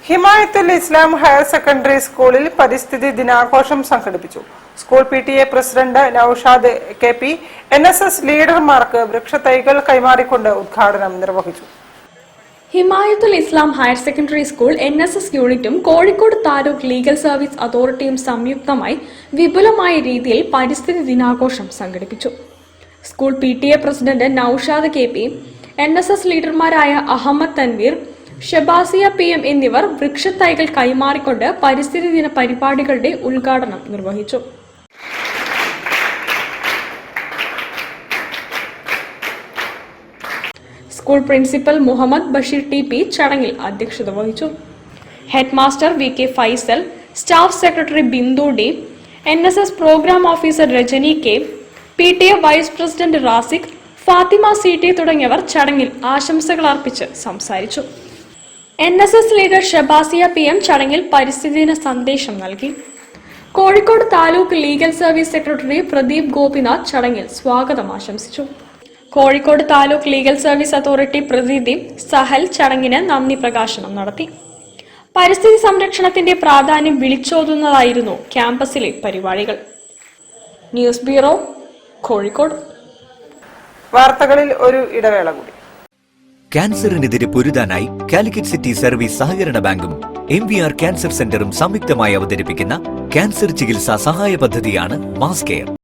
Himayathul Islam higher secondary സ്കൂളിൽ പരിസ്ഥിതി ദിനാഘോഷം സംഘടിപ്പിച്ചു. School PTA president Naushad KP NSS ലീഡർമാർക്ക് വൃക്ഷത്തൈകൾ കൈമാറിക്കൊണ്ട് ഉദ്ഘാടനം നിർവഹിച്ചു. Himayathul Islam higher secondary school NSS യൂണിറ്റും കോഴിക്കോട് താലൂക്ക് ലീഗൽ സർവീസ് അതോറിറ്റിയും സംയുക്തമായി വിപുലമായ രീതിയിൽ പരിസ്ഥിതി ദിനാഘോഷം സംഘടിപ്പിച്ചു. School PTA president Naushad KP, NSS ലീഡർമാരായ അഹമ്മദ് തൻവീർ, ഷബാസിയ PM എന്നിവർ വൃക്ഷത്തൈകൾ കൈമാറിക്കൊണ്ട് പരിസ്ഥിതി ദിന പരിപാടികളുടെ ഉദ്ഘാടനം നിർവഹിച്ചു. School principal Muhammad Basheer TP ചടങ്ങിൽ അധ്യക്ഷത വഹിച്ചു. Head master VK Faisal, staff secretary Bindu D, NSS programme officer Rajani K, PTA vice president Rasiq, Fathima CT തുടങ്ങിയവർ ചടങ്ങിൽ ആശംസകൾ അർപ്പിച്ച് സംസാരിച്ചു. NSS ലീഡർ ഷബാസിയ PM ചടങ്ങിൽ പരിസ്ഥിതി ദിന സന്ദേശം നൽകി. Kozhikode taluk legal service secretary Pradeep Gopinath ചടങ്ങിൽ സ്വാഗതം ആശംസിച്ചു. Kozhikode taluk legal service authority പ്രതിനിധി സഹൽ ചടങ്ങിന് നന്ദി പ്രകാശനം നടത്തി. പരിസ്ഥിതി സംരക്ഷണത്തിന്റെ പ്രാധാന്യം വിളിച്ചോതുന്നതായിരുന്നു ക്യാമ്പസിലെ പരിപാടികൾ. News bureau, Kozhikode. വാർത്തകളിൽ ഒരു ഇടവേള കൂടി. ക്യാൻസറിനെതിരെ പൊരുതാനായി കാലിക്കറ്റ് സിറ്റി സർവീസ് സഹകരണ ബാങ്കും MVR ക്യാൻസർ സെന്ററും സംയുക്തമായി അവതരിപ്പിക്കുന്ന ക്യാൻസർ ചികിത്സാ സഹായ പദ്ധതിയാണ് മാസ് കെയർ.